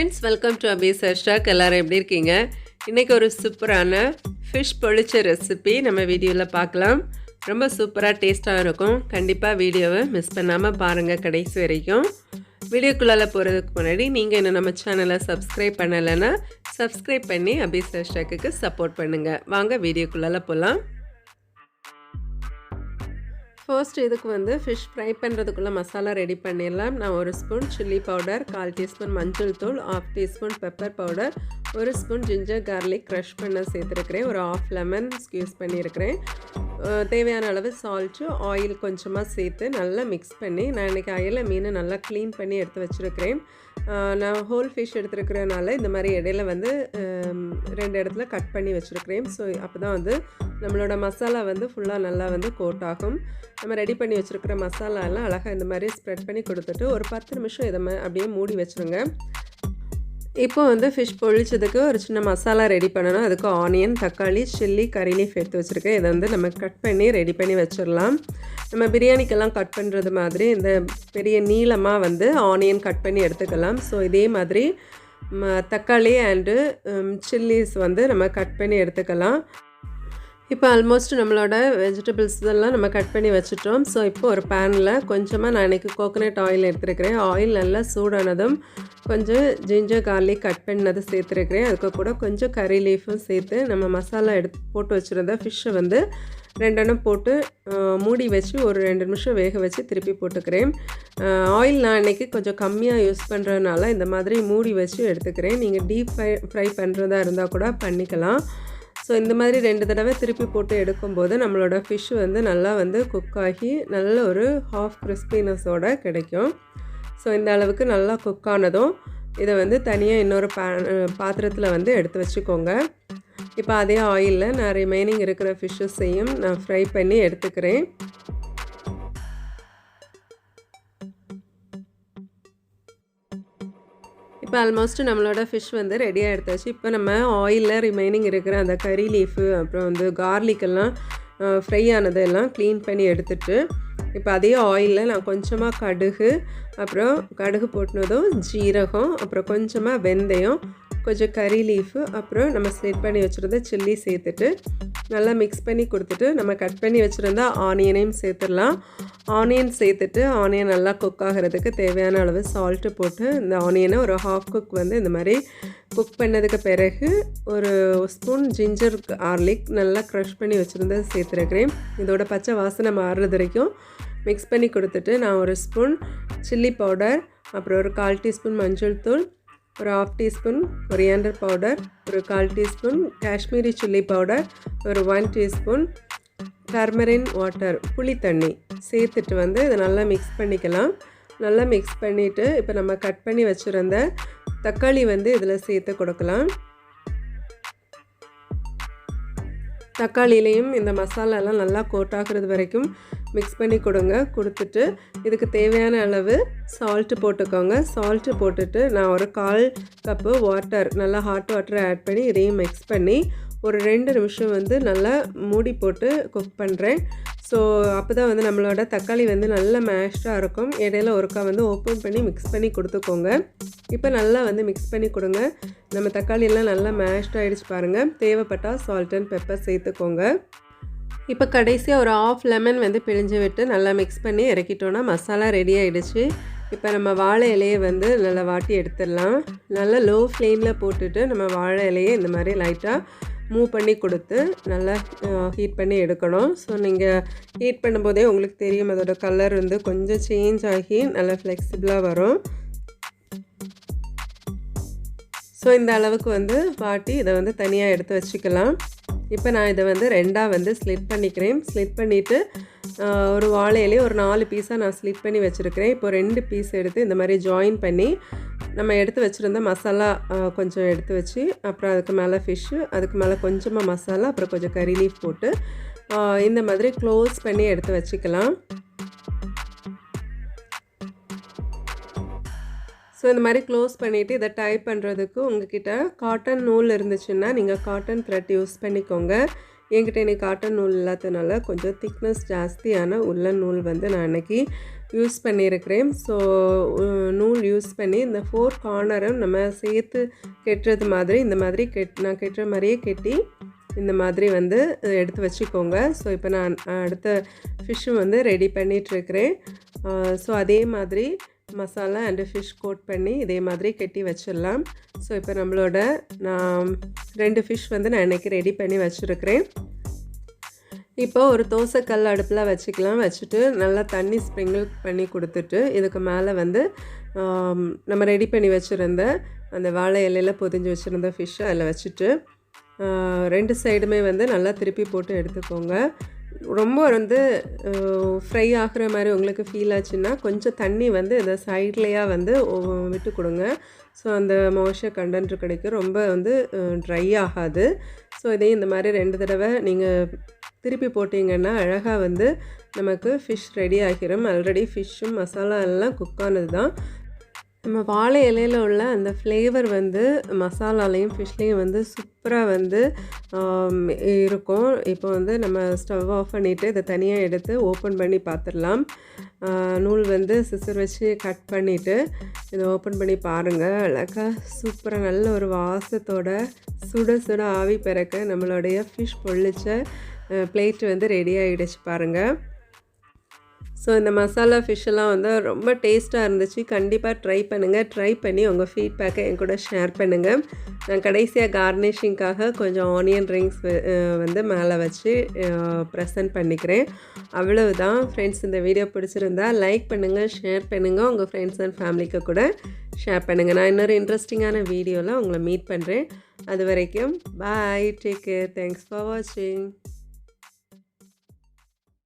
Friends, welcome to அபீஸ் hashtag. எல்லோரும் எப்படி இருக்கீங்க? இன்றைக்கி ஒரு சூப்பரான ஃபிஷ் பொழிச்ச ரெசிபி நம்ம வீடியோவில் பார்க்கலாம். ரொம்ப சூப்பராக டேஸ்ட்டாக இருக்கும். கண்டிப்பாக வீடியோவை மிஸ் பண்ணாமல் பாருங்கள் கடைசி வரைக்கும். வீடியோக்குள்ளால் போகிறதுக்கு முன்னாடி நீங்கள் இன்னும் நம்ம சேனலை சப்ஸ்கிரைப் பண்ணலைன்னா சப்ஸ்கிரைப் பண்ணி அபீஸ் ஹேஷ்டாக்கு சப்போர்ட் பண்ணுங்கள். வாங்க வீடியோக்குள்ளால் போகலாம். ஃபர்ஸ்ட் இதுக்கு வந்து ஃபிஷ் ஃப்ரை பண்ணுறதுக்குள்ளே மசாலா ரெடி பண்ணிடலாம். நான் 1 ஸ்பூன் சில்லி பவுடர், 1/4 டீஸ்பூன் மஞ்சள் தூள், 1/2 teaspoon pepper powder, 1 spoon ginger garlic crush பண்ண சேர்த்துருக்கிறேன். ஒரு 1/2 லெமன் ஸ்க்யூஸ் பண்ணியிருக்கிறேன். தேவையான அளவு சால்ட்டு, ஆயில் கொஞ்சமாக சேர்த்து நல்லா மிக்ஸ் பண்ணி, நான் இன்றைக்கி அயலை மீன் நல்லா க்ளீன் பண்ணி எடுத்து வச்சுருக்கிறேன். நான் ஹோல் ஃபிஷ் எடுத்துருக்கிறதுனால இந்த மாதிரி இடையில வந்து 2 இடத்துல கட் பண்ணி வச்சுருக்கிறேன். ஸோ அப்போ தான் வந்து நம்மளோட மசாலா வந்து ஃபுல்லாக நல்லா வந்து கோட் ஆகும். நம்ம ரெடி பண்ணி வச்சுருக்கிற மசாலாலாம் அழகாக இந்த மாதிரி ஸ்ப்ரெட் பண்ணி கொடுத்துட்டு ஒரு 10 நிமிஷம் இதை அப்படியே மூடி வச்சுருங்க. இப்போ வந்து ஃபிஷ் பொழிச்சதுக்கு ஒரு சின்ன மசாலா ரெடி பண்ணணும். அதுக்கு ஆனியன், தக்காளி, சில்லி, கறி லீஃப் எடுத்து வச்சுருக்கேன். இதை வந்து நம்ம கட் பண்ணி ரெடி பண்ணி வச்சிடலாம். நம்ம பிரியாணிக்கெல்லாம் கட் பண்ணுறது மாதிரி இந்த பெரிய நீளமாக வந்து ஆனியன் கட் பண்ணி எடுத்துக்கலாம். ஸோ இதே மாதிரி தக்காளி அண்டு சில்லிஸ் வந்து நம்ம கட் பண்ணி எடுத்துக்கலாம். இப்போ ஆல்மோஸ்ட் நம்மளோட வெஜிடபிள்ஸ் இதெல்லாம் நம்ம கட் பண்ணி வச்சுட்டோம். ஸோ இப்போ ஒரு பேனில் கொஞ்சமாக நான் இன்றைக்கி கோகோனட் ஆயில் எடுத்துருக்கிறேன். ஆயில் நல்லா சூடானதும் கொஞ்சம் ஜிஞ்சர் கார்லிக் கட் பண்ணது சேர்த்துருக்கிறேன். அதுக்கு கூட கொஞ்சம் கறி லீஃபும் சேர்த்து நம்ம மசாலா போட்டு வச்சுருந்த ஃபிஷ்ஷை வந்து 2 எண்ணம் போட்டு மூடி வச்சு ஒரு 2 நிமிஷம் வேக வச்சு திருப்பி போட்டுக்கிறேன். ஆயில் நான் இன்றைக்கி கொஞ்சம் கம்மியாக யூஸ் பண்ணுறதுனால இந்த மாதிரி மூடி வச்சு எடுத்துக்கிறேன். நீங்கள் டீப் ஃப்ரை பண்ணுறதா இருந்தால் கூட பண்ணிக்கலாம். ஸோ இந்த மாதிரி 2 தடவை திருப்பி போட்டு எடுக்கும்போது நம்மளோட ஃபிஷ் வந்து நல்லா வந்து குக் ஆகி நல்ல ஒரு ஹாஃப் கிறிஸ்பினஸோடு கிடைக்கும். ஸோ இந்த அளவுக்கு நல்லா குக் ஆனதும் இதை வந்து தனியாக இன்னொரு பாத்திரத்தில் வந்து எடுத்து வச்சுக்கோங்க. இப்போ அதே ஆயிலில் நான் ரிமைனிங் இருக்கிற ஃபிஷ்ஷஸையும் நான் ஃப்ரை பண்ணி எடுத்துக்கிறேன். இப்போ ஆல்மோஸ்ட் நம்மளோட ஃபிஷ் வந்து ரெடியாக எடுத்தாச்சு. இப்போ நம்ம ஆயிலில் ரிமைனிங் இருக்கிற அந்த கறி லீஃபு அப்புறம் வந்து கார்லிக்கெல்லாம் ஃப்ரை ஆனதெல்லாம் க்ளீன் பண்ணி எடுத்துட்டு இப்போ அதே ஆயிலில் நான் கொஞ்சமாக கடுகு போட்டுனதும் ஜீரகம், அப்புறம் கொஞ்சமாக வெந்தயம், கொஞ்சம் கறி லீஃபு, அப்புறம் நம்ம ஸ்லிட் பண்ணி வச்சுருந்த சில்லி சேர்த்துட்டு நல்லா மிக்ஸ் பண்ணி கொடுத்துட்டு நம்ம கட் பண்ணி வச்சுருந்தா ஆனியனையும் சேர்த்துடலாம். ஆனியன் சேர்த்துட்டு ஆனியன் நல்லா குக் ஆகிறதுக்கு தேவையான அளவு சால்ட்டு போட்டு இந்த ஆனியனை ஒரு ஹாஃப் குக் வந்து இந்த மாதிரி குக் பண்ணதுக்கு பிறகு ஒரு ஸ்பூன் ஜிஞ்சர் கார்லிக் நல்லா க்ரஷ் பண்ணி வச்சுருந்தது சேர்த்துருக்கிறேன். இதோட பச்சை வாசனை மாறுறது வரைக்கும் மிக்ஸ் பண்ணி கொடுத்துட்டு நான் 1 ஸ்பூன் சில்லி பவுடர், அப்புறம் ஒரு 1/4 டீஸ்பூன் மஞ்சள் தூள், ஒரு 1/2 டீஸ்பூன் கொரியாண்டர் பவுடர், ஒரு 1/4 டீஸ்பூன் காஷ்மீரி சில்லி பவுடர், ஒரு 1 டீஸ்பூன் டர்மரின் வாட்டர் புளி தண்ணி சேர்த்துட்டு வந்து இதை நல்லா மிக்ஸ் பண்ணிக்கலாம். நல்லா மிக்ஸ் பண்ணிவிட்டு இப்போ நம்ம கட் பண்ணி வச்சுருந்த தக்காளி வந்து இதில் சேர்த்து கொடுக்கலாம். தக்காளியிலையும் இந்த மசாலாலாம் நல்லா கோட் ஆகிறது வரைக்கும் மிக்ஸ் பண்ணி கொடுத்துட்டு இதுக்கு தேவையான அளவு சால்ட்டு போட்டுக்கோங்க. சால்ட்டு போட்டுட்டு நான் ஒரு 1/4 கப்பு வாட்டர் நல்லா ஹாட் வாட்டரை ஆட் பண்ணி இதையும் மிக்ஸ் பண்ணி ஒரு 2 நிமிஷம் வந்து நல்லா மூடி போட்டு குக் பண்ணுறேன். ஸோ அப்போ தான் வந்து நம்மளோட தக்காளி வந்து நல்லா மேஷ்டாக இருக்கும். இடையில ஒருக்கா வந்து ஓப்பன் பண்ணி மிக்ஸ் பண்ணி கொடுத்துக்கோங்க. இப்போ நல்லா வந்து மிக்ஸ் பண்ணி கொடுங்க. நம்ம தக்காளியெல்லாம் நல்லா மேஷ்ட் ஆகிடுச்சு பாருங்கள். தேவைப்பட்டால் சால்ட் அண்ட் பெப்பர் சேர்த்துக்கோங்க. இப்போ கடைசியாக ஒரு 1/2 லெமன் வந்து பிழிஞ்சு விட்டு நல்லா மிக்ஸ் பண்ணி இறக்கிட்டோன்னா மசாலா ரெடி ஆகிடுச்சு. இப்போ நம்ம வாழை இலையை வந்து நல்லா வாட்டி எடுத்துடலாம். நல்லா லோ ஃப்ளேமில் போட்டுட்டு நம்ம வாழை இலையை இந்த மாதிரி லைட்டாக மூவ் பண்ணி கொடுத்து நல்லா ஹீட் பண்ணி எடுக்கணும். ஸோ நீங்கள் ஹீட் பண்ணும்போதே உங்களுக்கு தெரியும் அதோட கலர் வந்து கொஞ்சம் சேஞ்ச் ஆகி நல்லா ஃப்ளெக்சிபிளாக வரும். ஸோ இந்த அளவுக்கு வந்து வாட்டி இதை வந்து தனியாக எடுத்து வச்சுக்கலாம். இப்போ நான் இதை வந்து 2ஆக வந்து ஸ்லிட் பண்ணிக்கிறேன். ஸ்லிட் பண்ணிவிட்டு ஒரு வாழையிலே ஒரு 4 பீஸாக நான் ஸ்லிட் பண்ணி வச்சுருக்கிறேன். இப்போ 2 பீஸ் எடுத்து இந்த மாதிரி ஜாயின் பண்ணி நம்ம எடுத்து வச்சுருந்த மசாலா கொஞ்சம் எடுத்து வச்சு அப்புறம் அதுக்கு மேலே ஃபிஷ்ஷு, அதுக்கு மேலே கொஞ்சமாக மசாலா, அப்புறம் கொஞ்சம் கறி லீஃப் போட்டு இந்த மாதிரி க்ளோஸ் பண்ணி எடுத்து வச்சுக்கலாம். ஸோ இந்த மாதிரி க்ளோஸ் பண்ணிவிட்டு இதை டை பண்ணுறதுக்கு உங்கள்கிட்ட காட்டன் நூல் இருந்துச்சுன்னா நீங்கள் காட்டன் த்ரெட் யூஸ் பண்ணிக்கோங்க. என்கிட்ட இன்றைக்கி காட்டன் நூல் இல்லாததுனால கொஞ்சம் திக்னஸ் ஜாஸ்தியான உள்ளன் நூல் வந்து நான் இன்றைக்கி யூஸ் பண்ணியிருக்கிறேன். ஸோ நூல் யூஸ் பண்ணி இந்த 4 கார்னரும் நம்ம சேர்த்து கெட்டுறது மாதிரி இந்த மாதிரி நான் கெட்டுற மாதிரியே கெட்டி இந்த மாதிரி வந்து எடுத்து வச்சுக்கோங்க. ஸோ இப்போ நான் அடுத்த ஃபிஷ்ஷும் வந்து ரெடி பண்ணிகிட்ருக்கிறேன். ஸோ அதே மாதிரி மசாலா அண்டு ஃபிஷ் கோட் பண்ணி இதே மாதிரி கெட்டி வச்சிடலாம். ஸோ இப்போ நம்மளோட நான் 2 ஃபிஷ் வந்து நான் இன்றைக்கி ரெடி பண்ணி வச்சுருக்கிறேன். இப்போ ஒரு தோசைக்கல் அடுப்பில் வச்சுக்கலாம். வச்சுட்டு நல்லா தண்ணி ஸ்ப்ரிங்கிள் பண்ணி கொடுத்துட்டு இதுக்கு மேலே வந்து நம்ம ரெடி பண்ணி வச்சுருந்த அந்த வாழை இலையில் பொதிஞ்சு வச்சுருந்த ஃபிஷ்ஷை அதில் வச்சுட்டு 2 சைடுமே வந்து நல்லா திருப்பி போட்டு எடுத்துக்கோங்க. ரொம்ப வந்து ஃப்ரை ஆகிற மாதிரி உங்களுக்கு ஃபீல் ஆச்சுன்னா கொஞ்சம் தண்ணி வந்து இந்த சைட்லேயாக வந்து விட்டு கொடுங்க. ஸோ அந்த மோய்ஸ்சர் கண்டென்ட் கிடைக்கும். ரொம்ப வந்து ட்ரை ஆகாது. ஸோ இதையும் இந்த மாதிரி 2 தடவை நீங்கள் திருப்பி போட்டிங்கன்னா அழகாக வந்து நமக்கு ஃபிஷ் ரெடி ஆகிரும். ஆல்ரெடி ஃபிஷ்ஷும் மசாலா எல்லாம் குக் ஆனது தான். நம்ம வாழை இலையில் உள்ள அந்த ஃப்ளேவர் வந்து மசாலாலையும் ஃபிஷ்லேயும் வந்து சூப்பராக வந்து இருக்கும். இப்போ வந்து நம்ம ஸ்டவ் ஆஃப் பண்ணிவிட்டு இதை தனியாக எடுத்து ஓப்பன் பண்ணி பார்த்துடலாம். நூல் வந்து சிசர் வச்சு கட் பண்ணிவிட்டு இதை ஓப்பன் பண்ணி பாருங்கள். அழகாக சூப்பராக நல்ல ஒரு வாசத்தோட சுட சுட ஆவி பிறக்க நம்மளுடைய ஃபிஷ் பொள்ளிச்ச பிளேட் வந்து ரெடி ஆகிடுச்சு பாருங்கள். ஸோ இந்த மசாலா ஃபிஷ்ஷெல்லாம் வந்து ரொம்ப டேஸ்ட்டாக இருந்துச்சு. கண்டிப்பாக ட்ரை பண்ணுங்கள். ட்ரை பண்ணி உங்கள் ஃபீட்பேக்கை என் கூட ஷேர் பண்ணுங்கள். நான் கடைசியாக கார்னிஷிங்காக கொஞ்சம் ஆனியன் ரிங்ஸ் வந்து மேலே வச்சு ப்ரெசென்ட் பண்ணிக்கிறேன். அவ்வளவுதான் ஃப்ரெண்ட்ஸ். இந்த வீடியோ பிடிச்சிருந்தா லைக் பண்ணுங்கள், ஷேர் பண்ணுங்கள், உங்கள் ஃப்ரெண்ட்ஸ் அண்ட் ஃபேமிலிக்கு கூட ஷேர் பண்ணுங்கள். நான் இன்னொரு இன்ட்ரெஸ்டிங்கான வீடியோவில் உங்களை மீட் பண்ணுறேன். அது வரைக்கும் பாய், டேக் கேர், தேங்க்ஸ் ஃபார் வாட்சிங்.